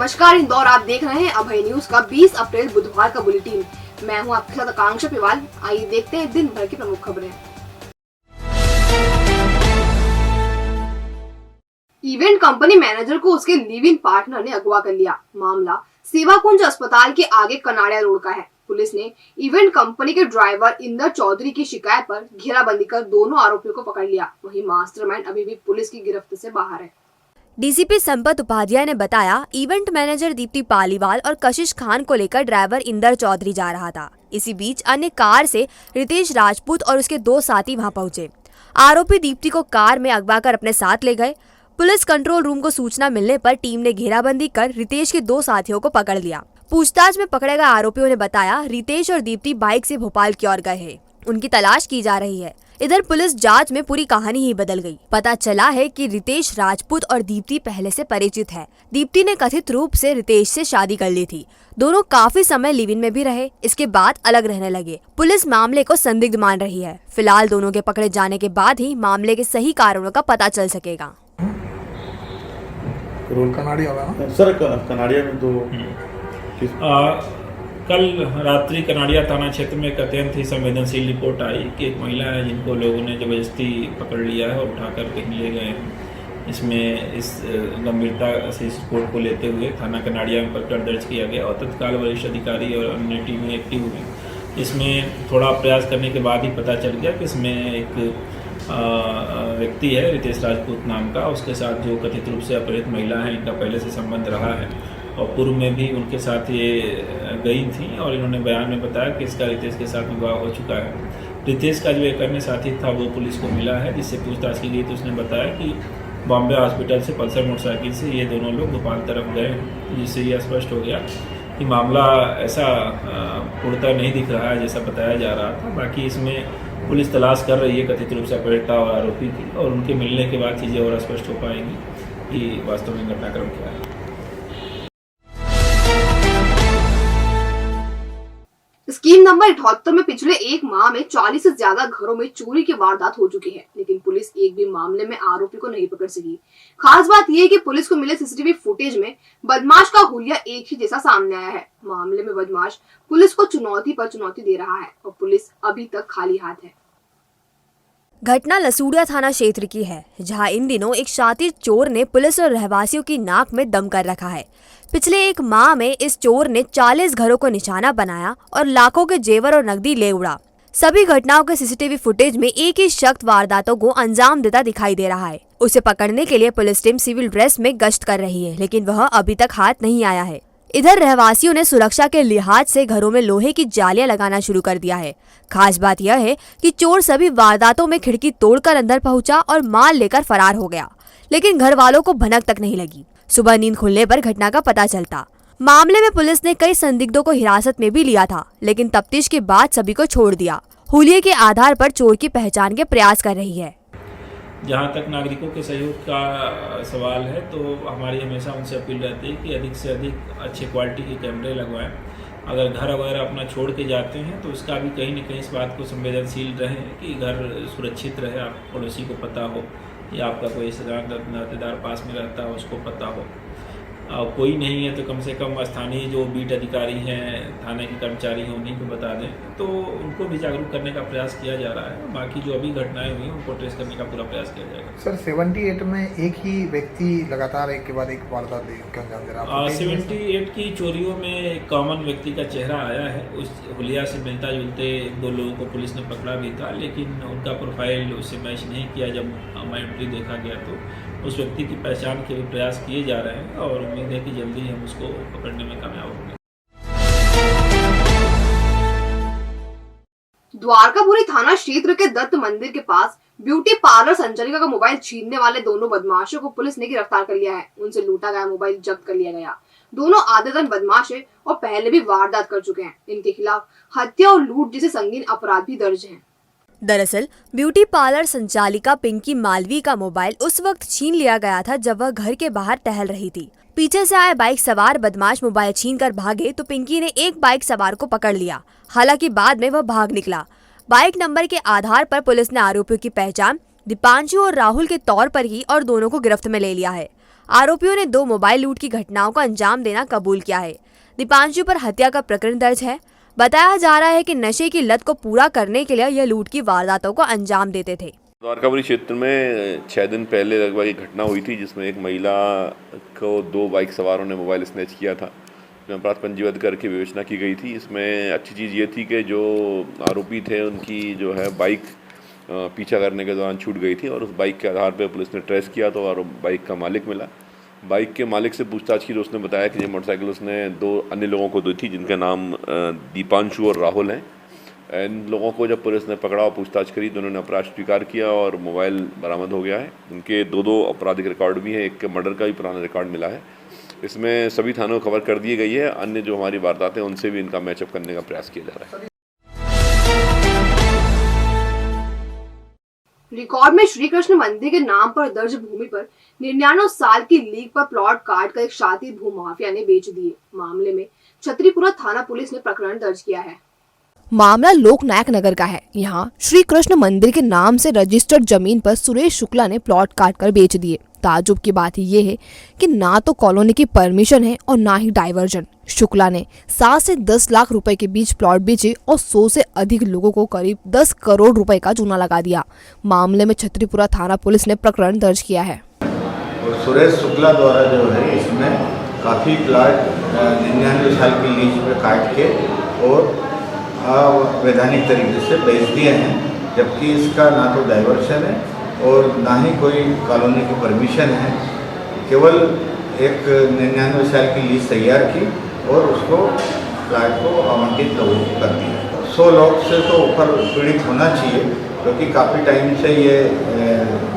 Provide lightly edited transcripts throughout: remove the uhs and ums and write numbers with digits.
नमस्कार इंदौर, आप देख रहे हैं अभय न्यूज का 20 अप्रैल बुधवार का बुलेटिन। मैं हूं आपके साथ आकांक्षा पिवाल। आइए देखते हैं दिन भर की प्रमुख खबरें। इवेंट कंपनी मैनेजर को उसके लिव इन पार्टनर ने अगवा कर लिया। मामला सेवाकुंज अस्पताल के आगे कनाड़िया रोड का है। पुलिस ने इवेंट कंपनी के ड्राइवर इंदर चौधरी की शिकायत पर घेराबंदी कर दोनों आरोपियों को पकड़ लिया। वहीं मास्टरमाइंड अभी भी पुलिस की गिरफ्त से बाहर है। डीसीपी संपत उपाध्याय ने बताया, इवेंट मैनेजर दीप्ति पालीवाल और कशिश खान को लेकर ड्राइवर इंदर चौधरी जा रहा था। इसी बीच अन्य कार से रितेश राजपूत और उसके 2 साथी वहां पहुंचे। आरोपी दीप्ति को कार में अगवा कर अपने साथ ले गए। पुलिस कंट्रोल रूम को सूचना मिलने पर टीम ने घेराबंदी कर रितेश के 2 साथियों को पकड़ लिया। पूछताछ में पकड़े गए आरोपियों ने बताया, रितेश और दीप्ति बाइक से भोपाल की ओर गए हैं। उनकी तलाश की जा रही है। इधर पुलिस जांच में पूरी कहानी ही बदल गई। पता चला है कि रितेश राजपूत और दीप्ति पहले से परिचित है। दीप्ति ने कथित रूप से रितेश से शादी कर ली थी। दोनों काफी समय लिव इन में भी रहे, इसके बाद अलग रहने लगे। पुलिस मामले को संदिग्ध मान रही है। फिलहाल दोनों के पकड़े जाने के बाद ही मामले के सही कारणों का पता चल सकेगा। रोल कनाड़िया वाला सर, कनाड़िया में तो कल रात्रि कनाड़िया थाना क्षेत्र में एक अत्यंत ही संवेदनशील रिपोर्ट आई कि एक महिला है जिनको लोगों ने जबरदस्ती पकड़ लिया है और उठाकर कहीं ले गए हैं। इसमें इस गंभीरता से इस रिपोर्ट को लेते हुए थाना कनाड़िया में प्रकरण दर्ज किया गया और तत्काल वरिष्ठ अधिकारी और अन्य टीमें एक्टिव हुई। इसमें थोड़ा प्रयास करने के बाद ही पता चल गया कि इसमें एक व्यक्ति है रितेश राजपूत नाम का, उसके साथ जो कथित रूप से अपहृत महिला है, इनका पहले से संबंध रहा है और पूर्व में भी उनके साथ ये गई थी और इन्होंने बयान में बताया कि इसका रितेश के साथ विवाह हो चुका है। रितेश का जो एक अन्य साथी था वो पुलिस को मिला है, जिससे पूछताछ की गई तो उसने बताया कि बॉम्बे हॉस्पिटल से पल्सर मोटरसाइकिल से ये दोनों लोग भोपाल तरफ गए, जिससे यह स्पष्ट हो गया कि मामला ऐसा पूर्णतः नहीं दिख रहा है जैसा बताया जा रहा था। बाकी इसमें पुलिस तलाश कर रही है कथित रूप से अपहृता और आरोपी की, और उनके मिलने के बाद चीज़ें और स्पष्ट हो पाएंगी कि वास्तव में घटनाक्रम क्या है। स्कीम नंबर 78 में पिछले एक माह में 40 से ज्यादा घरों में चोरी की वारदात हो चुकी है, लेकिन पुलिस एक भी मामले में आरोपी को नहीं पकड़ सकी। खास बात यह है कि पुलिस को मिले सीसीटीवी फुटेज में बदमाश का हुलिया एक ही जैसा सामने आया है। मामले में बदमाश पुलिस को चुनौती पर चुनौती दे रहा है और पुलिस अभी तक खाली हाथ है। घटना लसूड़िया थाना क्षेत्र की है, जहां इन दिनों एक शातिर चोर ने पुलिस और रहवासियों की नाक में दम कर रखा है। पिछले एक माह में इस चोर ने 40 घरों को निशाना बनाया और लाखों के जेवर और नकदी ले उड़ा। सभी घटनाओं के सीसीटीवी फुटेज में एक ही शख्स वारदातों को अंजाम देता दिखाई दे रहा है। उसे पकड़ने के लिए पुलिस टीम सिविल ड्रेस में गश्त कर रही है, लेकिन वह अभी तक हाथ नहीं आया है। इधर रहवासियों ने सुरक्षा के लिहाज से घरों में लोहे की जालियां लगाना शुरू कर दिया है। खास बात यह है कि चोर सभी वारदातों में खिड़की तोड़कर अंदर पहुंचा और माल लेकर फरार हो गया, लेकिन घर वालों को भनक तक नहीं लगी। सुबह नींद खुलने पर घटना का पता चलता। मामले में पुलिस ने कई संदिग्धों को हिरासत में भी लिया था, लेकिन तफ्तीश के बाद सभी को छोड़ दिया। हुलिये के आधार पर चोर की पहचान के प्रयास कर रही है। जहाँ तक नागरिकों के सहयोग का सवाल है तो हमारी हमेशा उनसे अपील रहती है कि अधिक से अधिक अच्छे क्वालिटी के कैमरे लगवाएं। अगर घर वगैरह अपना छोड़ के जाते हैं तो उसका भी कहीं न कहीं इस बात को संवेदनशील रहें कि घर सुरक्षित रहे, आप पड़ोसी को पता हो या आपका कोई नातेदार पास में रहता हो उसको पता हो। कोई नहीं है तो कम से कम स्थानीय जो बीट अधिकारी हैं, थाने के कर्मचारी हैं, उन्हीं को बता दें, तो उनको भी जागरूक करने का प्रयास किया जा रहा है। बाकी जो अभी घटनाएं हुई उनको ट्रेस करने का पूरा प्रयास किया जाएगा। सर, 78 में एक ही व्यक्ति लगातार एक के बाद एक वारदात अंजाम दे रहा है। 78 की चोरियों में एक कॉमन व्यक्ति का चेहरा आया है। उस हुलिया से मिलता जुलते 2 लोगों को पुलिस ने पकड़ा भी था, लेकिन उनका प्रोफाइल उससे मैच नहीं किया। जब एंट्री देखा गया तो उस व्यक्ति की पहचान के भी प्रयास किए जा रहे हैं और उम्मीद है कि जल्दी हम उसको पकड़ने में कामयाब होंगे। द्वारकापुरी थाना क्षेत्र के दत्त मंदिर के पास ब्यूटी पार्लर संचालिका का मोबाइल छीनने वाले दोनों बदमाशों को पुलिस ने गिरफ्तार कर लिया है। उनसे लूटा गया मोबाइल जब्त कर लिया गया। दोनों आदतन बदमाश है और पहले भी वारदात कर चुके हैं। इनके खिलाफ हत्या और लूट जैसे संगीन अपराध भी दर्ज हैं। दरअसल ब्यूटी पार्लर संचालिका पिंकी मालवी का मोबाइल उस वक्त छीन लिया गया था जब वह घर के बाहर टहल रही थी। पीछे से आए बाइक सवार बदमाश मोबाइल छीनकर भागे तो पिंकी ने एक बाइक सवार को पकड़ लिया। हालांकि बाद में वह भाग निकला। बाइक नंबर के आधार पर पुलिस ने आरोपियों की पहचान दीपांशु और राहुल के तौर पर की और दोनों को गिरफ्त में ले लिया है। आरोपियों ने 2 मोबाइल लूट की घटनाओं को अंजाम देना कबूल किया है। दीपांशु पर हत्या का प्रकरण दर्ज है। बताया जा रहा है कि नशे की लत को पूरा करने के लिए यह लूट की वारदातों को अंजाम देते थे। द्वारकापुरी क्षेत्र में 6 दिन पहले लगभग एक घटना हुई थी जिसमें एक महिला को 2 बाइक सवारों ने मोबाइल स्नैच किया था, जिसमें अपराध पंजीबद्ध करके विवेचना की गई थी। इसमें अच्छी चीज़ ये थी कि जो आरोपी थे उनकी जो है बाइक पीछा करने के दौरान छूट गई थी और उस बाइक के आधार पर पुलिस ने ट्रेस किया तो और बाइक का मालिक मिला। बाइक के मालिक से पूछताछ की तो उसने बताया कि ये मोटरसाइकिल उसने 2 अन्य लोगों को दी थी जिनका नाम दीपांशु और राहुल हैं। इन लोगों को जब पुलिस ने पकड़ा और पूछताछ करी तो उन्होंने अपराध स्वीकार किया और मोबाइल बरामद हो गया है। उनके 2 आपराधिक रिकॉर्ड भी हैं, एक के मर्डर का भी पुराना रिकॉर्ड मिला है। इसमें सभी थानों को कवर कर दी गई है। अन्य जो हमारी वारदातें हैं उनसे भी इनका मैचअप करने का प्रयास किया जा रहा है। रिकॉर्ड में श्री कृष्ण मंदिर के नाम पर दर्ज भूमि पर 99 साल की लीग पर प्लॉट काट कर एक शातिर भूमाफिया ने बेच दिए। मामले में छतरीपुरा थाना पुलिस ने प्रकरण दर्ज किया है। मामला लोकनायक नगर का है। यहाँ श्री कृष्ण मंदिर के नाम से रजिस्टर्ड जमीन पर सुरेश शुक्ला ने प्लॉट काटकर बेच दिए। ताजुब की बात ये है कि ना तो कॉलोनी की परमिशन है और ना ही डाइवर्जन। शुक्ला ने 7 से 10 लाख रुपए के बीच प्लॉट बेचे और 100 से अधिक लोगों को करीब 10 करोड़ रुपए का चूना लगा दिया। मामले में छतरीपुरा थाना पुलिस ने प्रकरण दर्ज किया है। और सुरेश शुक्ला द्वारा जो है इसमें काफ़ी प्लाट 99 साल की लीज पे काट के और वैधानिक तरीके से बेच दिए हैं, जबकि इसका ना तो डाइवर्शन है और ना ही कोई कॉलोनी की परमिशन है। केवल एक 99 साल की लीज तैयार की और उसको प्लाट को आवंटित लोगों को कर दिया। 100 लोग से तो ऊपर पीड़ित होना चाहिए क्योंकि काफ़ी टाइम से ये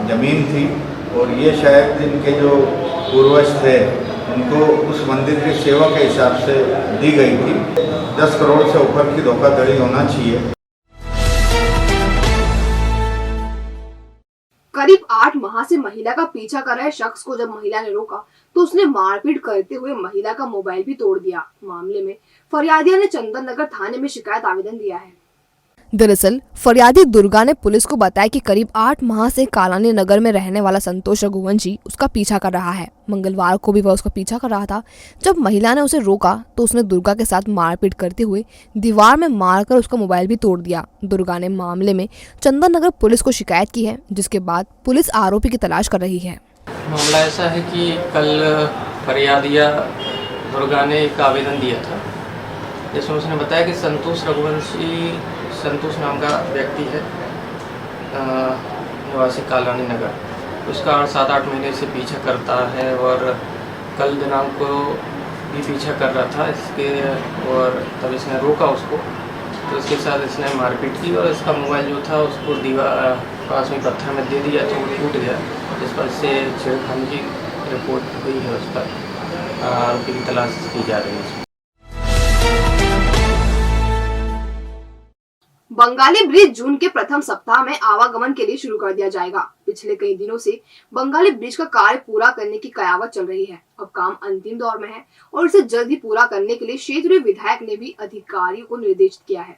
ज़मीन थी और ये शायद इनके जो पूर्वज थे उनको उस मंदिर की सेवा के हिसाब से दी गई थी। 10 करोड़ से ऊपर की धोखाधड़ी होना चाहिए। करीब 8 माह से महिला का पीछा कर रहे शख्स को जब महिला ने रोका तो उसने मारपीट करते हुए महिला का मोबाइल भी तोड़ दिया। मामले में फरियादिया ने चंदन नगर थाने में शिकायत आवेदन दिया है। दरअसल फरियादी दुर्गा ने पुलिस को बताया कि करीब 8 माह से कालानी नगर में रहने वाला संतोष रघुवंशी उसका पीछा कर रहा है। मंगलवार को भी वह उसका पीछा कर रहा था। जब महिला ने उसे रोका तो उसने दुर्गा के साथ मारपीट करते हुए दीवार में मारकर उसका मोबाइल भी तोड़ दिया। दुर्गा ने मामले में चंदन नगर पुलिस को शिकायत की है, जिसके बाद पुलिस आरोपी की तलाश कर रही है। मामला ऐसा है कि कल फरियादिया दुर्गा ने एक आवेदन दिया था जिसमें उसने बताया कि संतोष रघुवंशी संतोष नाम का व्यक्ति है, निवासी कालानी नगर, उसका 7-8 महीने से पीछा करता है और कल दिनांक को भी पीछा कर रहा था इसके और तब इसने रोका उसको तो इसके साथ इसने मारपीट की और इसका मोबाइल जो था उसको दीवार पास में पत्थर में दे दिया तो वो टूट गया, जिस पर से छेड़खानी की रिपोर्ट हुई है। उस पर आरोपी की तलाश की जा रही है। बंगाली ब्रिज जून के प्रथम सप्ताह में आवागमन के लिए शुरू कर दिया जाएगा। पिछले कई दिनों से बंगाली ब्रिज का कार्य पूरा करने की कयावत चल रही है। अब काम अंतिम दौर में है और इसे जल्द ही पूरा करने के लिए क्षेत्रीय विधायक ने भी अधिकारियों को निर्देशित किया है।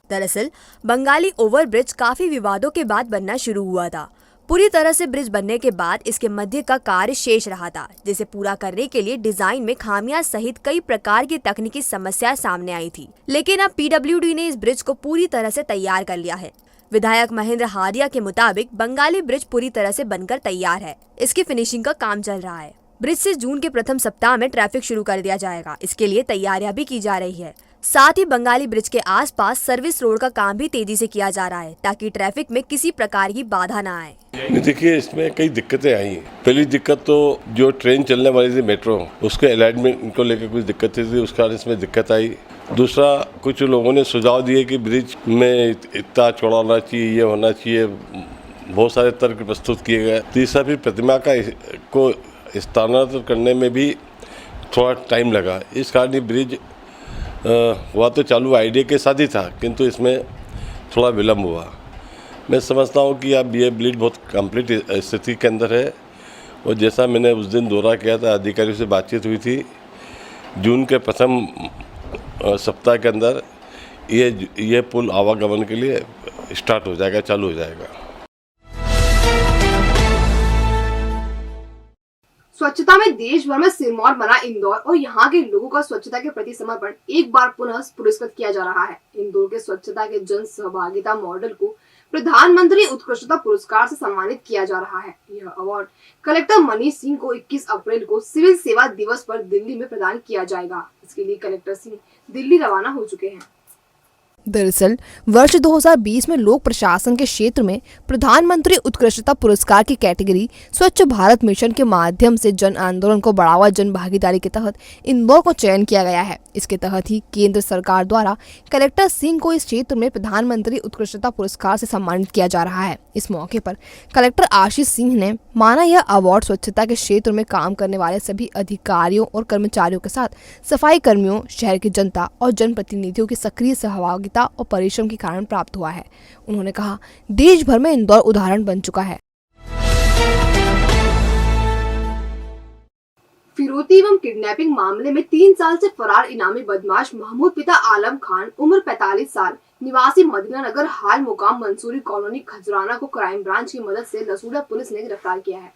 दरअसल बंगाली ओवरब्रिज काफी विवादों के बाद बनना शुरू हुआ था। पूरी तरह से ब्रिज बनने के बाद इसके मध्य का कार्य शेष रहा था, जिसे पूरा करने के लिए डिजाइन में खामियां सहित कई प्रकार की तकनीकी समस्याएं सामने आई थी। लेकिन अब पीडब्ल्यूडी ने इस ब्रिज को पूरी तरह से तैयार कर लिया है। विधायक महेंद्र हारिया के मुताबिक बंगाली ब्रिज पूरी तरह से बनकर तैयार है। इसकी फिनिशिंग का काम चल रहा है। ब्रिज से जून के प्रथम सप्ताह में ट्रैफिक शुरू कर दिया जाएगा। इसके लिए तैयारियां भी की जा रही है। साथ ही बंगाली ब्रिज के आसपास सर्विस रोड का काम भी तेजी से किया जा रहा है ताकि ट्रैफिक में किसी प्रकार की बाधा न आए। देखिए, इसमें कई दिक्कतें आई। पहली दिक्कत तो जो ट्रेन चलने वाली थी मेट्रो, उसके अलाइनमेंट को लेकर कुछ दिक्कतें थी, उसके कारण इसमें दिक्कत आई। दूसरा, कुछ लोगों ने सुझाव दिए कि ब्रिज में इतना चौड़ा होना चाहिए, ये होना चाहिए, बहुत सारे तर्क प्रस्तुत किए गए। तीसरा, फिर प्रतिमा को स्थानांतरित करने में भी थोड़ा टाइम लगा। इस कारण ये ब्रिज हुआ तो चालू आइडिया के साथ ही था, किंतु इसमें थोड़ा विलम्ब हुआ। मैं समझता हूँ कि अब ये ब्रिज बहुत कंप्लीट स्थिति के अंदर है और जैसा मैंने उस दिन दौरा किया था, अधिकारियों से बातचीत हुई थी, जून के प्रथम सप्ताह के अंदर ये पुल आवागमन के लिए स्टार्ट हो जाएगा, चालू हो जाएगा। स्वच्छता में देश भर में सिरमौर बना इंदौर और यहाँ के लोगों का स्वच्छता के प्रति समर्पण एक बार पुनः पुरस्कृत किया जा रहा है। इंदौर के स्वच्छता के जन सहभागिता मॉडल को प्रधानमंत्री उत्कृष्टता पुरस्कार से सम्मानित किया जा रहा है। यह अवार्ड कलेक्टर मनीष सिंह को 21 अप्रैल को सिविल सेवा दिवस पर दिल्ली में प्रदान किया जाएगा। इसके लिए कलेक्टर सिंह दिल्ली रवाना हो चुके हैं। दरअसल वर्ष 2020 में लोक प्रशासन के क्षेत्र में प्रधानमंत्री उत्कृष्टता पुरस्कार की कैटेगरी स्वच्छ भारत मिशन के माध्यम से जन आंदोलन को बढ़ावा जन भागीदारी के तहत इंदौर को चयन किया गया है। इसके तहत ही केंद्र सरकार द्वारा कलेक्टर सिंह को इस क्षेत्र में प्रधानमंत्री उत्कृष्टता पुरस्कार से सम्मानित किया जा रहा है। इस मौके पर कलेक्टर आशीष सिंह ने माना यह अवार्ड स्वच्छता के क्षेत्र में काम करने वाले सभी अधिकारियों और कर्मचारियों के साथ सफाई कर्मियों, शहर की जनता और जनप्रतिनिधियों की सक्रिय सहभागिता और परिश्रम के कारण प्राप्त हुआ है। उन्होंने कहा, देश भर में इंदौर उदाहरण बन चुका है। फिरौती एवं किडनैपिंग मामले में 3 साल से फरार इनामी बदमाश महमूद पिता आलम खान उम्र 45 साल निवासी मदीना नगर हाल मुकाम मंसूरी कॉलोनी खजराना को क्राइम ब्रांच की मदद से लसूड़ा पुलिस ने गिरफ्तार किया है।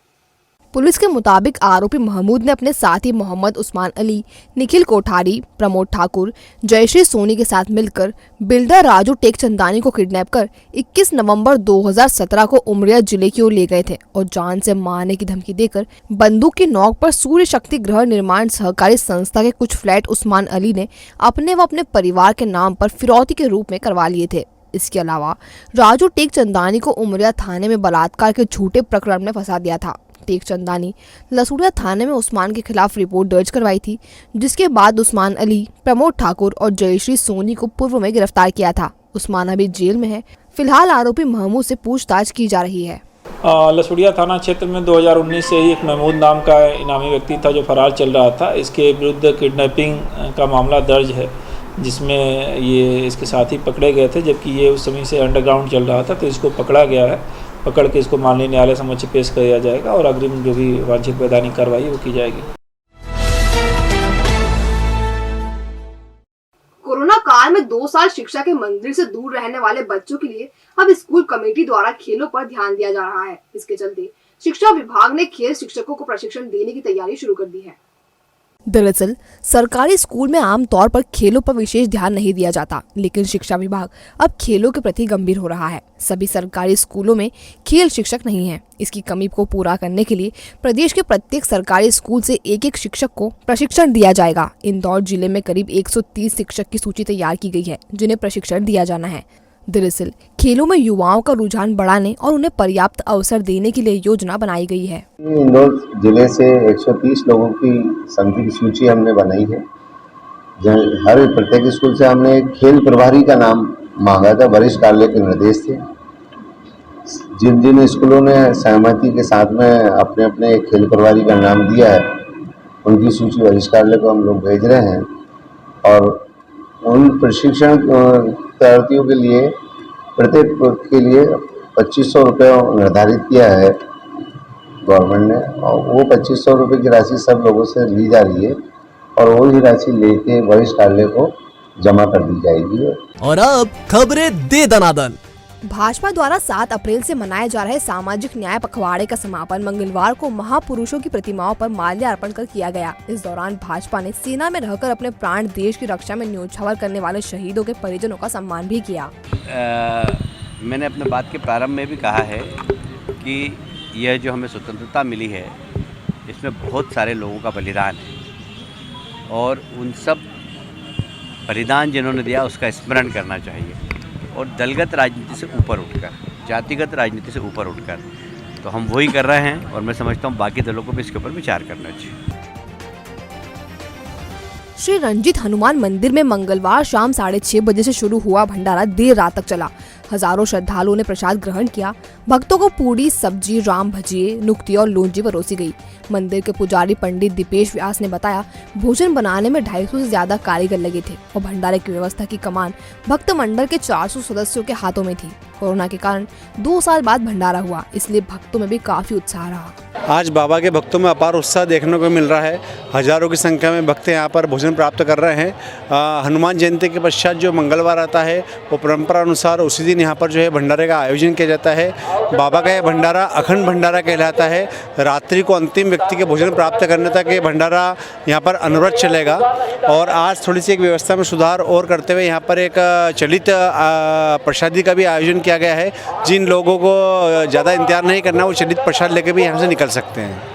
पुलिस के मुताबिक आरोपी महमूद ने अपने साथी मोहम्मद उस्मान अली, निखिल कोठारी, प्रमोद ठाकुर, जयश्री सोनी के साथ मिलकर बिल्डर राजू टेकचंदानी को किडनैप कर 21 नवंबर 2017 को उमरिया जिले की ओर ले गए थे और जान से मारने की धमकी देकर बंदूक की नोक पर सूर्य शक्ति गृह निर्माण सहकारी संस्था के कुछ फ्लैट उस्मान अली ने अपने व अपने परिवार के नाम पर फिरौती के रूप में करवा लिए थे। इसके अलावा राजू टेकचंदानी को उमरिया थाने में बलात्कार के झूठे प्रकरण में फंसा दिया था। टेकचंदानी लसूड़ा थाने में उस्मान के खिलाफ रिपोर्ट दर्ज करवाई थी, जिसके बाद उस्मान अली, प्रमोद ठाकुर और जयश्री सोनी को पूर्व में गिरफ्तार किया था। उस्मान अभी जेल में है। फिलहाल आरोपी महमूद से पूछताछ की जा रही है। लसूड़िया थाना क्षेत्र में 2019 से ही एक महमूद नाम का इनामी व्यक्ति था जो फरार चल रहा था। इसके विरुद्ध किडनैपिंग का मामला दर्ज है, जिसमें ये इसके साथी पकड़े गए थे, जबकि ये उस समय से अंडरग्राउंड चल रहा था, तो इसको पकड़ा गया है। पकड़ के इसको माननीय न्यायालय समक्ष पेश किया जाएगा और अग्रिम जो भी वांछित वैधानिक कार्रवाई वो की जाएगी। कोरोना काल में 2 साल शिक्षा के मंदिर से दूर रहने वाले बच्चों के लिए अब स्कूल कमेटी द्वारा खेलों पर ध्यान दिया जा रहा है। इसके चलते शिक्षा विभाग ने खेल शिक्षकों को प्रशिक्षण देने की तैयारी शुरू कर दी है। दरअसल सरकारी स्कूल में आमतौर पर खेलों पर विशेष ध्यान नहीं दिया जाता, लेकिन शिक्षा विभाग अब खेलों के प्रति गंभीर हो रहा है। सभी सरकारी स्कूलों में खेल शिक्षक नहीं हैं। इसकी कमी को पूरा करने के लिए प्रदेश के प्रत्येक सरकारी स्कूल से एक शिक्षक को प्रशिक्षण दिया जाएगा। इंदौर जिले में करीब 130 शिक्षक की सूची तैयार की गई है, जिन्हें प्रशिक्षण दिया जाना है। दरअसल खेलों में युवाओं का रुझान बढ़ाने और उन्हें पर्याप्त अवसर देने के लिए योजना बनाई गई है। इंदौर जिले से 130 लोगों की समिति की सूची हमने बनाई है। हर प्रत्येक स्कूल से हमने एक खेल प्रभारी का नाम मांगा था, वरिष्ठ कार्यालय के निर्देश थे। जिन जिन स्कूलों ने सहमति के साथ में अपने अपने खेल प्रभारी का नाम दिया है, उनकी सूची वरिष्ठ कार्यालय को हम लोग भेज रहे हैं और उन प्रशिक्षण तैयारियों के लिए प्रत्येक के लिए 2500 रुपये निर्धारित किया है गवर्नमेंट ने, और वो 2500 रुपये की राशि सब लोगों से ली जा रही है और वो ही राशि लेके वरिष्ठ कार्यालय को जमा कर दी जाएगी। और अब खबरें दे दनादन। भाजपा द्वारा 7 अप्रैल से मनाए जा रहे सामाजिक न्याय पखवाड़े का समापन मंगलवार को महापुरुषों की प्रतिमाओं पर माल्यार्पण कर किया गया। इस दौरान भाजपा ने सेना में रहकर अपने प्राण देश की रक्षा में न्योछावर करने वाले शहीदों के परिजनों का सम्मान भी किया। मैंने अपने बात के प्रारंभ में भी कहा है कि यह जो हमें स्वतंत्रता मिली है, इसमें बहुत सारे लोगों का बलिदान है और उन सब बलिदान जिन्होंने दिया उसका स्मरण करना चाहिए और दलगत राजनीति से ऊपर उठकर, जातिगत राजनीति से ऊपर उठकर, तो हम वही कर रहे हैं और मैं समझता हूँ बाकी दलों को भी इसके ऊपर विचार करना चाहिए। श्री रंजीत हनुमान मंदिर में मंगलवार शाम 6:30 बजे से शुरू हुआ भंडारा देर रात तक चला। हजारों श्रद्धालुओं ने प्रसाद ग्रहण किया। भक्तों को पूड़ी, सब्जी, राम भजिए, नुक्ती और लोंजी परोसी गई। मंदिर के पुजारी पंडित दीपेश व्यास ने बताया, भोजन बनाने में 250 से ज्यादा कारीगर लगे थे और भंडारे की व्यवस्था की कमान भक्त मंडल के 400 सदस्यों के हाथों में थी। कोरोना के कारण 2 साल बाद भंडारा हुआ, इसलिए भक्तों में भी काफी उत्साह रहा। आज बाबा के भक्तों में अपार उत्साह देखने को मिल रहा है। हजारों की संख्या में भक्त यहाँ पर भोजन प्राप्त कर रहे हैं। हनुमान जयंती के पश्चात जो मंगलवार आता है, वो परंपरा अनुसार उसी दिन यहाँ पर जो है भंडारे का आयोजन किया जाता है बाबा का यह भंडारा अखंड भंडारा कहलाता है। रात्रि को अंतिम व्यक्ति के भोजन प्राप्त करने तक ये भंडारा यहाँ पर अनवरत चलेगा। और आज थोड़ी सी एक व्यवस्था में सुधार और करते हुए यहाँ पर एक चलित प्रसादी का भी आयोजन किया गया है। जिन लोगों को ज़्यादा इंतजार नहीं करना वो चलित प्रसाद लेके भी यहाँ से निकल सकते हैं।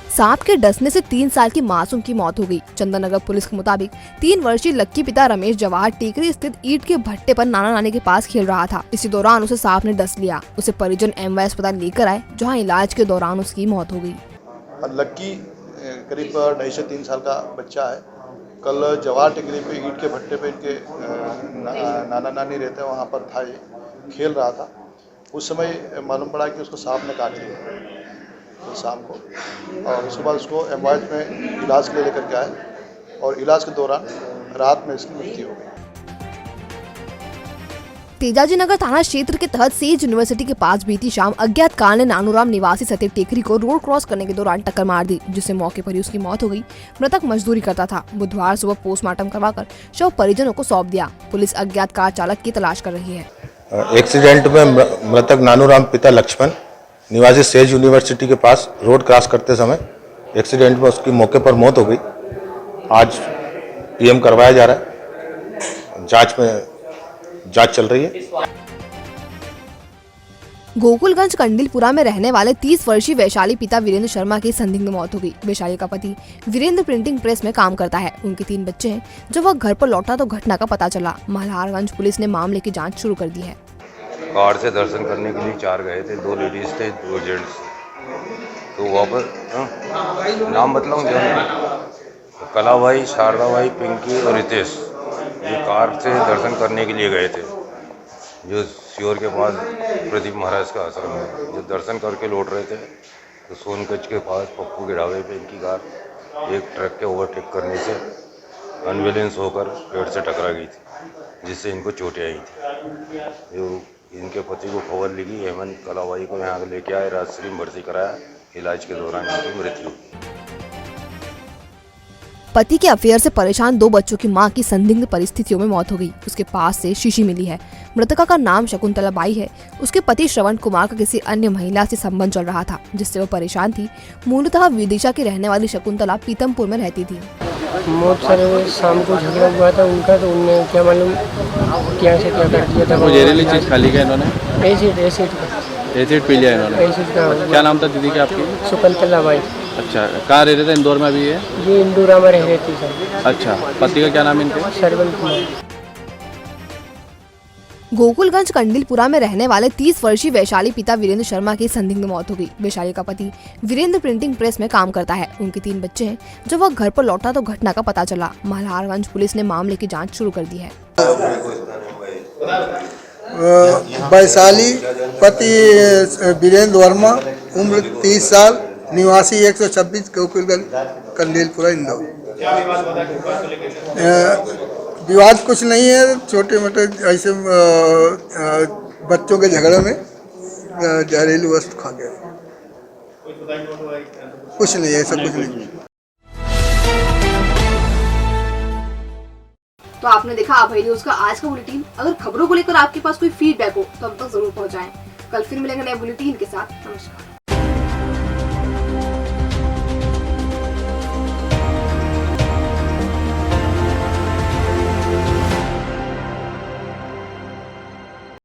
सांप के डसने से 3 साल की मासूम की मौत हो गई। चंदननगर पुलिस के मुताबिक 3 वर्षीय लक्की पिता रमेश जवाहर टेकरी स्थित ईंट के भट्टे पर नाना नानी के पास खेल रहा था। इसी दौरान उसे सांप ने डस लिया। उसे परिजन एमवाय अस्पताल लेकर आए, जहां इलाज के दौरान उसकी मौत हो गई। लक्की करीब 2.5 से 3 साल का बच्चा है। कल जवाहर टेकरी पे ईंट के भट्टे पे इनके नाना नानी रहते हैं, वहाँ पर था, ये खेल रहा था। उस समय मालूम पड़ा कि उसको सांप ने काट लिया शाम को, और उसके बाद उसको एमवाय में इलाज के लिए लेकर के आए और इलाज के दौरान रात में इसकी मृत्यु हो गई। तेजाजी नगर थाना क्षेत्र के तहत सेज यूनिवर्सिटी के पास बीती शाम अज्ञात कार ने नानूराम निवासी सतीश टेकरी को रोड क्रॉस करने के दौरान टक्कर मार दी, जिससे मौके पर ही उसकी मौत हो गई। मृतक मजदूरी करता था। बुधवार सुबह पोस्टमार्टम करवाकर शव परिजनों को सौंप दिया। पुलिस अज्ञात कार चालक की तलाश कर रही है। एक्सीडेंट में मृतक नानूराम पिता लक्ष्मण निवासी सेज यूनिवर्सिटी के पास रोड क्रॉस करते समय एक्सीडेंट में उसकी मौके पर मौत हो गई। आज पीएम करवाया जा रहा है, जांच चल रही है। गोकुलगंज कंडिलपुरा में रहने वाले 30 वर्षीय वैशाली पिता वीरेंद्र शर्मा की संदिग्ध मौत हो गई। वैशाली का पति वीरेंद्र प्रिंटिंग प्रेस में काम करता है। उनके 3 बच्चे हैं। जब वह घर पर लौटा तो घटना का पता चला। मल्हारगंज पुलिस ने मामले की जांच शुरू कर दी है। कार से दर्शन करने के लिए 4 गए थे, 2 लेडीज थे, 2 जेंट्स। तो वापस नाम बताऊँ क्या, कलाबाई, शारदाबाई, पिंकी और रितेश, ये कार से दर्शन करने के लिए गए थे, जो श्योर के पास प्रदीप महाराज का आश्रम है। जो दर्शन करके लौट रहे थे तो सोनगंज के पास पप्पू के ढाबे पे इनकी कार एक ट्रक के ओवरटेक करने से अनबैलेंस होकर पेड़ से टकरा गई थी, जिससे इनको चोटें आई थी। जो इनके पति को खबर लगी, हेमंत कलाबाई को यहाँ लेके आए, राजश्री में भर्ती कराया। इलाज के दौरान इनकी मृत्यु। पति के अफेयर से परेशान 2 बच्चों की मां की संदिग्ध परिस्थितियों में मौत हो गई। उसके पास से शीशी मिली है। मृतका का नाम शकुंतला बाई है। उसके पति श्रवण कुमार का किसी अन्य महिला से संबंध चल रहा था, जिससे वो परेशान थी। मूलतः विदिशा की रहने वाली शकुंतला पीतमपुर में रहती थी। मौत सर शाम को झगड़ा हुआ था उनका, तो उनने क्या मालूम क्या से क्या कर दिया था। वो जहरीली चीज खा ली क्या इन्होंने? एसिड पी लिया इन्होंने। एसिड का। क्या नाम था दीदी की आपकी? शकुंतला बाई। अच्छा, कहाँ रह रहे थे? इंदौर में भी है? ये इंदौर में रह रही थी सर। अच्छा, पति का क्या नाम है इनके? श्रवण कुमार। गोकुलगंज कंडिलपुरा में रहने वाले 30 वर्षीय वैशाली पिता वीरेंद्र शर्मा की संदिग्ध मौत हो गई। वैशाली का पति वीरेंद्र प्रिंटिंग प्रेस में काम करता है। उनके 3 बच्चे हैं। जब वह घर पर लौटा तो घटना का पता चला। मल्हारगंज पुलिस ने मामले की जांच शुरू कर दी है। वैशाली पति वीरेंद्र वर्मा, उम्र 30 साल, निवासी 126 गोकुलगंज कंडिलपुरा इंदौर। विवाद कुछ नहीं है, छोटे मोटे ऐसे बच्चों के झगड़े में जहरीली वस्तु खा गया। कुछ नहीं है, ऐसा कुछ नहीं। तो आपने देखा अभय न्यूज का आज का बुलेटिन। अगर खबरों को लेकर आपके पास कोई फीडबैक हो तो हम तक जरूर पहुंचाएं। कल फिर मिलेंगे नए बुलेटिन के साथ। नमस्कार।